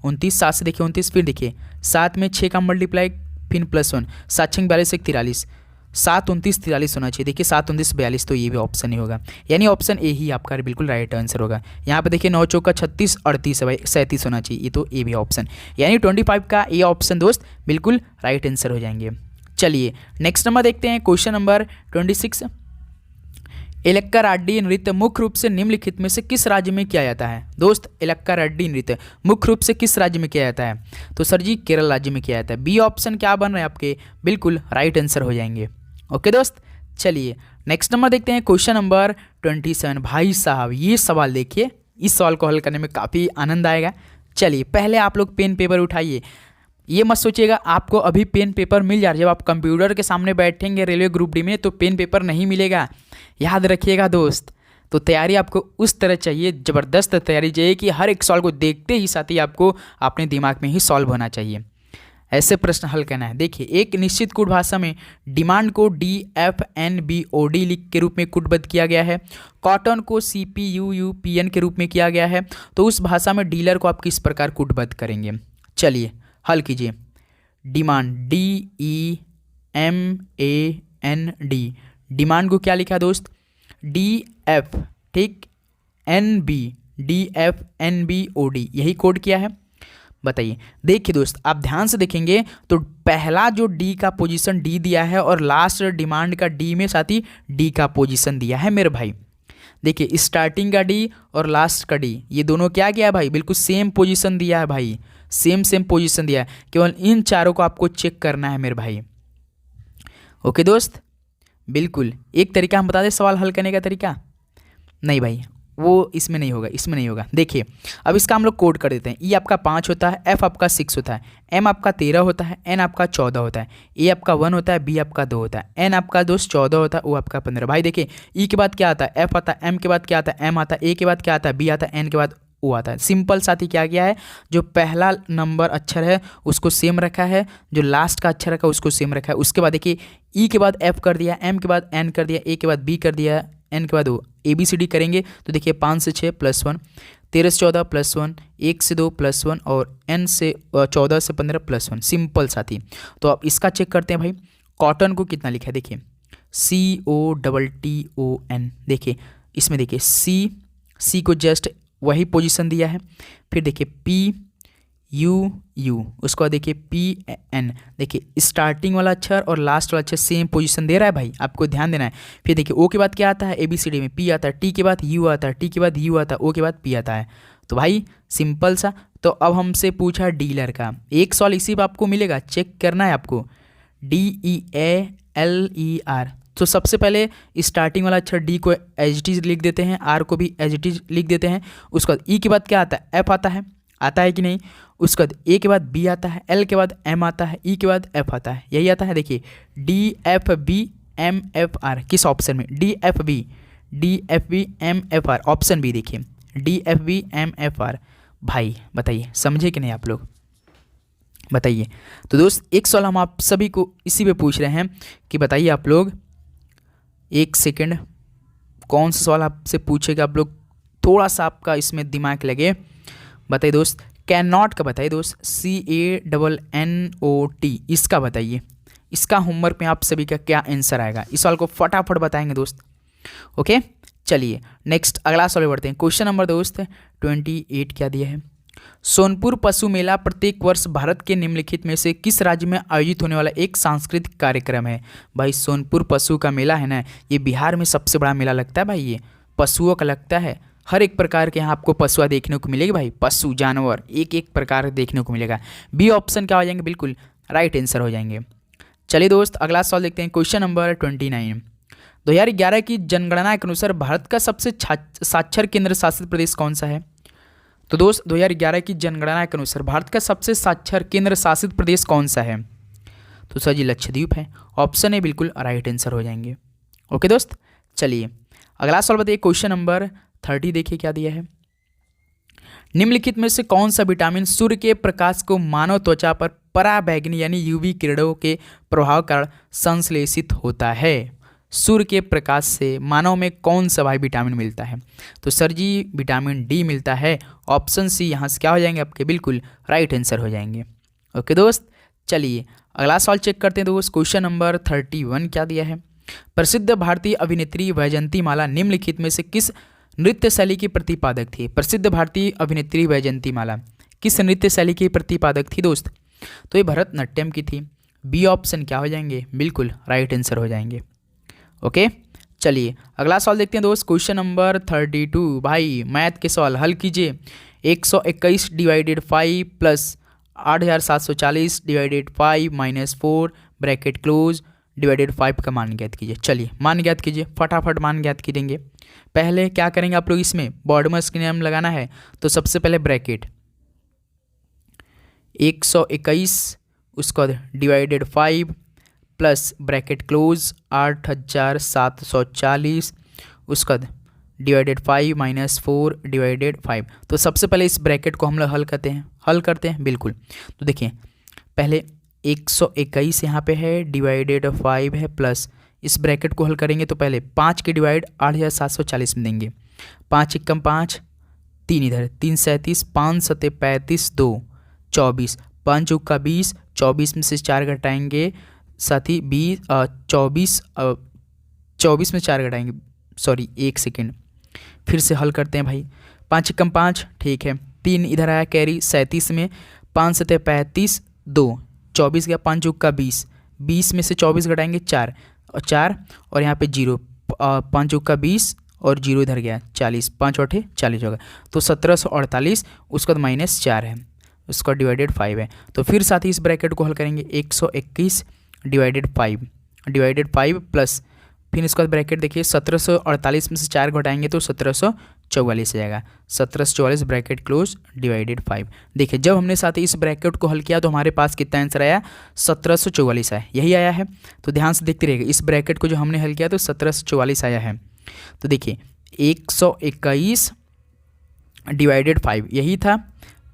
29, 7 से देखिए 29, फिर देखिए 7 में 6 का मल्टीप्लाई, फिर +1, 7 छंग 42, 1 43, 7 29 43 होना चाहिए। देखिए 7 29 42, तो ये भी ऑप्शन ही होगा, यानी ऑप्शन ए ही आपका बिल्कुल राइट आंसर होगा। यहाँ पे देखिए 9 चौका 36, 38 है भाई, 37 होना चाहिए, ये तो ए भी ऑप्शन, यानी 25 का ए ऑप्शन दोस्त बिल्कुल राइट आंसर हो जाएंगे। चलिए नेक्स्ट नंबर देखते हैं, क्वेश्चन नंबर 26। इलक्का राड्डी नृत्य मुख्य रूप से निम्नलिखित में से किस राज्य में किया जाता है? दोस्त इलक्का राड्डी नृत्य मुख्य रूप से किस राज्य में किया जाता है? तो सर जी केरल राज्य में किया जाता है। बी ऑप्शन क्या बन रहे हैं आपके, बिल्कुल राइट आंसर हो जाएंगे। ओके दोस्त, चलिए नेक्स्ट नंबर देखते हैं, क्वेश्चन नंबर 27। भाई साहब ये सवाल देखिए, इस सवाल को हल करने में काफ़ी आनंद आएगा। चलिए पहले आप लोग पेन पेपर उठाइए, ये मत सोचिएगा आपको अभी पेन पेपर मिल जा रहा है। जब आप कंप्यूटर के सामने बैठेंगे रेलवे ग्रुप डी में तो पेन पेपर नहीं मिलेगा, याद रखिएगा दोस्त। तो तैयारी आपको उस तरह चाहिए, ज़बरदस्त तैयारी चाहिए कि हर एक सवाल को देखते ही साथ ही आपको अपने दिमाग में ही सॉल्व होना चाहिए, ऐसे प्रश्न हल करना है। देखिए एक निश्चित कोड भाषा में डिमांड को DFNBOD लिख के रूप में कोडबद्ध किया गया है, कॉटन को CPUUPN के रूप में किया गया है। तो उस भाषा में डीलर को आप किस प्रकार कोडबद्ध करेंगे? चलिए हल कीजिए। डिमांड DEMAND, डिमांड को क्या लिखा दोस्त, DF, ठीक, DFNBOD, यही कोड किया है। बताइए, देखिए दोस्त आप ध्यान से देखेंगे तो पहला जो डी का पोजीशन डी दिया है और लास्ट डिमांड का डी में साथ ही डी का पोजीशन दिया है मेरे भाई। देखिए स्टार्टिंग का डी और लास्ट का डी, ये दोनों क्या किया है भाई, बिल्कुल सेम पोजीशन दिया है भाई, सेम सेम पोजीशन दिया है, केवल इन चारों को आपको चेक करना है मेरे भाई। ओके दोस्त, बिल्कुल। एक तरीका हम बता दें सवाल हल करने का तरीका, नहीं भाई वो इसमें नहीं होगा, इसमें नहीं होगा। देखिए अब इसका हम लोग कोड कर देते हैं। ई आपका 5 होता है, एफ आपका 6 होता है, एम आपका 13 होता है, एन आपका 14 होता है, ए आपका 1 होता है, बी आपका 2 होता है, एन आपका दोस्त 14 होता है, ओ आपका 15। भाई देखिए ई के बाद क्या आता है, एफ आता है, एम के बाद क्या आता है, एम आता है, ए के बाद क्या आता है, बी आता है, एन के बाद ओ आता है। सिंपल साथी क्या किया है, जो पहला नंबर अक्षर है उसको सेम रखा है, जो लास्ट का अक्षर रखा है उसको सेम रखा है। उसके बाद देखिए ई के बाद एफ कर दिया, एम के बाद एन कर दिया, ए के बाद बी कर दिया, एन के बाद ओ। ए बी सी डी करेंगे तो देखिए 5 से 6 +1, 13 से 14 +1, 1 से 2 +1 और एन से 14 से 15 +1। सिंपल साथी। तो अब इसका चेक करते हैं भाई, कॉटन को कितना लिखा है, देखिए COTTON। देखिए इसमें देखिए सी को जस्ट वही पोजीशन दिया है, फिर देखिए PU, उसको देखिए PN। देखिए स्टार्टिंग वाला अक्षर और लास्ट वाला अक्षर सेम पोजीशन दे रहा है भाई, आपको ध्यान देना है। फिर देखिए ओ के बाद क्या आता है, ABCD में P आता है, T के बाद U आता है, T के बाद U आता है, O के बाद P आता है। तो भाई सिंपल सा। तो अब हमसे पूछा डीलर का, एक सवाल इसी पर आपको मिलेगा, चेक करना है आपको, DEALER। तो सबसे पहले स्टार्टिंग वाला अक्षर डी को एज इट इज लिख देते हैं, आर को भी एज इट इज लिख देते हैं। उसके बाद ई के बाद क्या आता है, एफ आता है कि नहीं। उसके बाद ए के बाद बी आता है, एल के बाद एम आता है, ई के बाद एफ आता है, यही आता है। देखिए DFBMFR किस ऑप्शन में, DFBMFR ऑप्शन बी। देखिए DFBMFR। भाई बताइए समझे कि नहीं आप लोग, बताइए। तो दोस्त एक सवाल हम आप सभी को इसी पे पूछ रहे हैं कि बताइए आप लोग, एक सेकंड, कौन सा सवाल आपसे पूछेगा, आप लोग थोड़ा सा आपका इसमें दिमाग लगे। बताइए दोस्त, कैन नॉट का बताइए दोस्त, CANNOT इसका बताइए। इसका होमवर्क में आप सभी का क्या आंसर आएगा, इस सवाल को फटाफट बताएंगे दोस्त। ओके चलिए नेक्स्ट अगला सवाल बढ़ते हैं। क्वेश्चन नंबर दोस्त 28 क्या दिया है, सोनपुर पशु मेला प्रत्येक वर्ष भारत के निम्नलिखित में से किस राज्य में आयोजित होने वाला एक सांस्कृतिक कार्यक्रम है। भाई सोनपुर पशु का मेला है ना, ये बिहार में सबसे बड़ा मेला लगता है भाई, ये पशुओं का लगता है। हर एक प्रकार के यहाँ आपको पशुआ देखने को मिलेगी भाई, पशु जानवर एक एक प्रकार देखने को मिलेगा। बी ऑप्शन क्या हो जाएंगे, बिल्कुल राइट आंसर हो जाएंगे। चलिए दोस्त अगला सवाल देखते हैं। क्वेश्चन नंबर 29, 2011 की जनगणना के अनुसार भारत का सबसे साक्षर केंद्र शासित प्रदेश कौन सा है। तो दोस्त 2011 की जनगणना के अनुसार भारत का सबसे साक्षर केंद्र शासित प्रदेश कौन सा है। तो सर जी लक्षद्वीप है, ऑप्शन ए बिल्कुल राइट आंसर हो जाएंगे। ओके दोस्त चलिए अगला सवाल बताइए। क्वेश्चन नंबर 30 देखिए क्या दिया है, निम्नलिखित में से कौन सा विटामिन सूर्य के प्रकाश को मानव त्वचा पर पराबैंगनी यानी यूवी किरणों के प्रभाव के कारण संश्लेषित होता है। सूर्य के प्रकाश से मानव में कौन सा भाई विटामिन मिलता है। तो सर जी विटामिन डी मिलता है, ऑप्शन सी यहाँ से क्या हो जाएंगे आपके, बिल्कुल राइट आंसर हो जाएंगे। ओके दोस्त चलिए अगला सवाल चेक करते हैं दोस्त। क्वेश्चन नंबर 31 क्या दिया है, प्रसिद्ध भारतीय अभिनेत्री वैजयंती माला निम्नलिखित में से किस नृत्य शैली की प्रतिपादक थी। प्रसिद्ध भारतीय अभिनेत्री वैजयंती माला किस नृत्य शैली की प्रतिपादक थी दोस्त। तो ये भरतनाट्यम की थी। बी ऑप्शन क्या हो जाएंगे, बिल्कुल राइट आंसर हो जाएंगे। ओके चलिए अगला सवाल देखते हैं दोस्त। क्वेश्चन नंबर 32 भाई मैथ के सवाल हल कीजिए। 121 divided 5 plus 8740 divided 5 minus 4 bracket close divided 5 का मान ज्ञात कीजिए। चलिए मान ज्ञात कीजिए, फटाफट मान ज्ञात कीजिए। पहले क्या करेंगे आप लोग, इसमें बॉडमस के नियम लगाना है। तो सबसे पहले ब्रैकेट 121 उसका डिवाइडेड 5 प्लस ब्रैकेट क्लोज 8740 उसका डिवाइडेड 5 माइनस 4 डिवाइडेड 5। तो सबसे पहले इस ब्रैकेट को हम लोग हल करते हैं बिल्कुल। तो देखिए पहले 121 यहाँ पे है, डिवाइडेड 5 है, प्लस इस ब्रैकेट को हल करेंगे तो पहले 5 के डिवाइड 8740 में देंगे। 5 एकम 5, 3 इधर 3 37, 5 सते 35, 2 24, 5 चौका 20, 24 में से 4 घटाएंगे साथ ही 24 में 4 घटाएंगे, सॉरी एक सेकेंड फिर से हल करते हैं भाई। 5 एकम 5 ठीक है, 3 इधर आया कैरी 37 में, 5 सते 35, 2 24 गया, 5 चौका 20, 20 में से 24 घटाएंगे 4 और यहाँ पे 0, 5 चौका 20 और 0 इधर गया 40, 5 8 40 होगा। तो 1748 उसके बाद -4 है। उसका डिवाइडेड 5 है। तो फिर साथ ही इस ब्रैकेट को हल करेंगे 121 डिवाइडेड 5 प्लस फिर इसका ब्रैकेट देखिए 1748 में से 4 घटाएंगे तो 1744 आ जाएगा। 1744 ब्रैकेट क्लोज डिवाइडेड 5। देखिए जब हमने साथ ही इस ब्रैकेट को हल किया तो हमारे पास कितना आंसर आया, 1744 आया, यही आया है। तो ध्यान से देखते रहिएगा, इस ब्रैकेट को जो हमने हल किया तो 1744 आया है। तो देखिए 121 डिवाइडेड 5 यही था,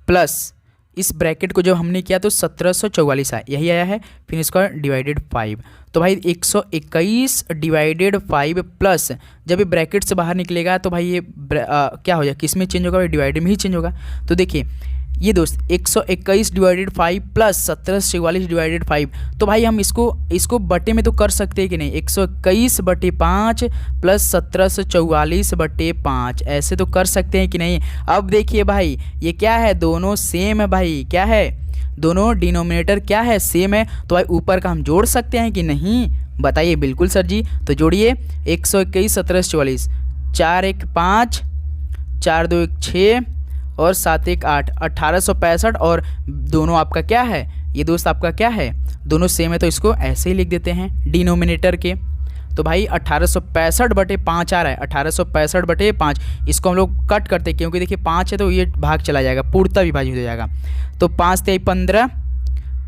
प्लस इस ब्रैकेट को जो हमने किया तो 1744 आया, यही आया है, फिर इसका डिवाइडेड 5। तो भाई 121 डिवाइडेड 5 प्लस जब ये ब्रैकेट से बाहर निकलेगा तो भाई ये क्या हो जाएगा, किस में चेंज होगा, भाई डिवाइडेड में ही चेंज होगा। तो देखिए ये दोस्त 121 डिवाइडेड 5 प्लस 1744 डिवाइडेड 5, तो भाई हम इसको बटे में तो कर सकते हैं कि नहीं, 121 बटे 5 प्लस 1744 बटे 5, ऐसे तो कर सकते हैं कि नहीं। अब देखिए भाई ये क्या है, दोनों सेम है भाई, क्या है, दोनों डिनोमिनेटर क्या है, सेम है। तो भाई ऊपर का हम जोड़ सकते हैं कि नहीं, बताइए। बिल्कुल सर जी, तो जोड़िए 121 1744, 4 1 5, 4 2 1 6 और 7 1 8, 1865। और दोनों आपका क्या है, ये दोस्त आपका क्या है, दोनों सेम है, तो इसको ऐसे ही लिख देते हैं डिनोमिनेटर के। तो भाई 1865 बटे 5 आ रहा है, 1865 बटे 5, इसको हम लोग कट करते हैं क्योंकि देखिए 5 है तो ये भाग चला जाएगा, पूर्णतः विभाजित हो जाएगा। तो 5 3 15,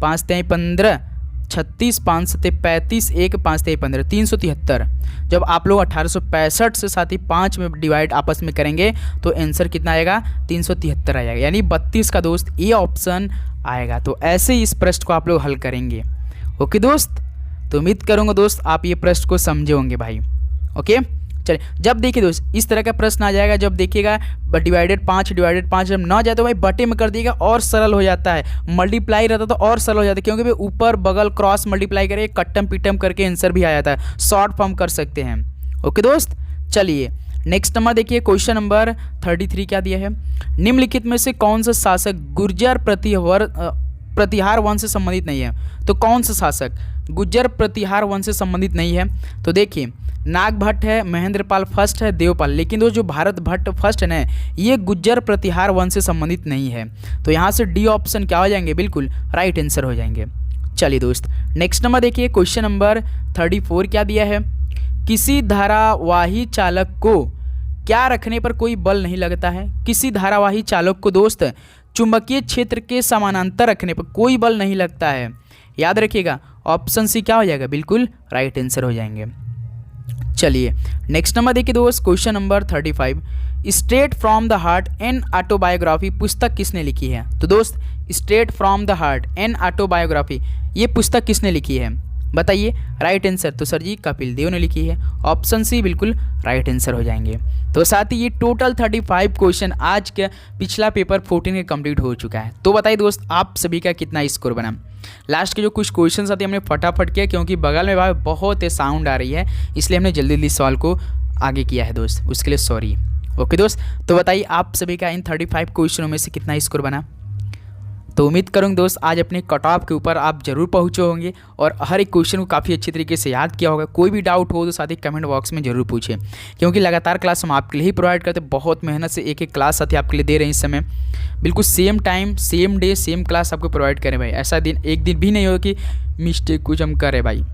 5 3 15, 36, 5 7 35, 1 5 3 15, 373। जब आप लोग 1865 से साथ ही 5 में डिवाइड आपस में करेंगे तो आंसर कितना आएगा, 373 आ जाएगा, यानी 32 का दोस्त ये ऑप्शन आएगा। तो ऐसे ही इस प्रश्न को आप लोग हल करेंगे। ओके दोस्त, तो उम्मीद करूँगा दोस्त आप ये प्रश्न को समझे होंगे भाई। ओके चलिए, जब देखिए दोस्त इस तरह का प्रश्न आ जाएगा, जब देखिएगा डिवाइडेड 5 जब ना जाए तो भाई बटे में कर दिएगा और सरल हो जाता है, मल्टीप्लाई रहता तो और सरल हो जाता है, क्योंकि भाई ऊपर बगल क्रॉस मल्टीप्लाई करके कट्टम पिटम करके आंसर भी आ जाता है, शॉर्ट फॉर्म कर सकते हैं। ओके दोस्त, चलिए नेक्स्ट नंबर देखिए, क्वेश्चन नंबर 33 क्या दिया है, निम्नलिखित में से कौन सा शासक गुर्जर प्रतिहार वंश से संबंधित नहीं है। तो कौन सा शासक गुर्जर प्रतिहार वंश से संबंधित नहीं है, तो देखिए नाग भट्ट है, महेंद्रपाल फर्स्ट है, देवपाल, लेकिन दोस्त जो भारत भट्ट फर्स्ट है ना, ये गुर्जर प्रतिहार वंश से संबंधित नहीं है। तो यहाँ से डी ऑप्शन क्या हो जाएंगे, बिल्कुल राइट आंसर हो जाएंगे। चलिए दोस्त नेक्स्ट नंबर देखिए, क्वेश्चन नंबर 34 क्या दिया है, किसी धारावाही चालक को क्या रखने पर कोई बल नहीं लगता है। किसी धारावाही चालक को दोस्त चुंबकीय क्षेत्र के समानांतर रखने पर कोई बल नहीं लगता है। याद रखिएगा ऑप्शन सी क्या हो जाएगा, बिल्कुल राइट आंसर हो जाएंगे। चलिए नेक्स्ट नंबर देखिए दोस्त, question number 35, straight from the heart an autobiography पुस्तक किसने लिखी है। तो दोस्त straight from the heart an autobiography ये पुस्तक किसने लिखी है, बताइए। राइट आंसर तो सर जी कपिल देव ने लिखी है, ऑप्शन सी बिल्कुल राइट आंसर हो जाएंगे। तो साथ ही ये टोटल 35 क्वेश्चन आज का पिछला पेपर 14 का कंप्लीट हो चुका है। तो बताइए दोस्त आप सभी का कितना स्कोर बना। लास्ट के जो कुछ क्वेश्चन आते हमने फटाफट किया, क्योंकि बगल में भाई बहुत साउंड आ रही है, इसलिए हमने जल्दी जल्दी सवाल को आगे किया है दोस्त, उसके लिए सॉरी। ओके दोस्त, तो बताइए आप सभी का इन 35 क्वेश्चनों में से कितना स्कोर बना। तो उम्मीद करूँगा दोस्त आज अपने कट ऑफ के ऊपर आप जरूर पहुँचे होंगे और हर एक क्वेश्चन को काफ़ी अच्छी तरीके से याद किया होगा। कोई भी डाउट हो तो साथ ही कमेंट बॉक्स में जरूर पूछें, क्योंकि लगातार क्लास हम आपके लिए ही प्रोवाइड करते हैं, बहुत मेहनत से एक एक क्लास साथ ही आपके लिए दे रहे हैं इस समय, बिल्कुल same time same day same class आपको प्रोवाइड करें भाई। ऐसा दिन एक दिन भी नहीं हो कि मिस्टेक कुछ हम करें भाई।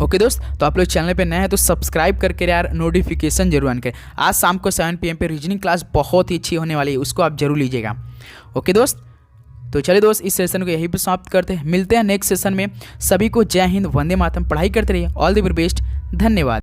ओके दोस्त, तो आप लोग चैनल पे नए हैं तो सब्सक्राइब करके यार नोटिफिकेशन जरूर ऑन करें। आज शाम को 7 PM पे रीजनिंग क्लास बहुत ही अच्छी होने वाली है, उसको आप जरूर लीजिएगा। ओके दोस्त, तो चलिए दोस्त इस सेशन को यहीं पर समाप्त करते हैं, मिलते हैं नेक्स्ट सेशन में। सभी को जय हिंद, वंदे मातरम, पढ़ाई करते रहिए, ऑल द वेरी बेस्ट, धन्यवाद।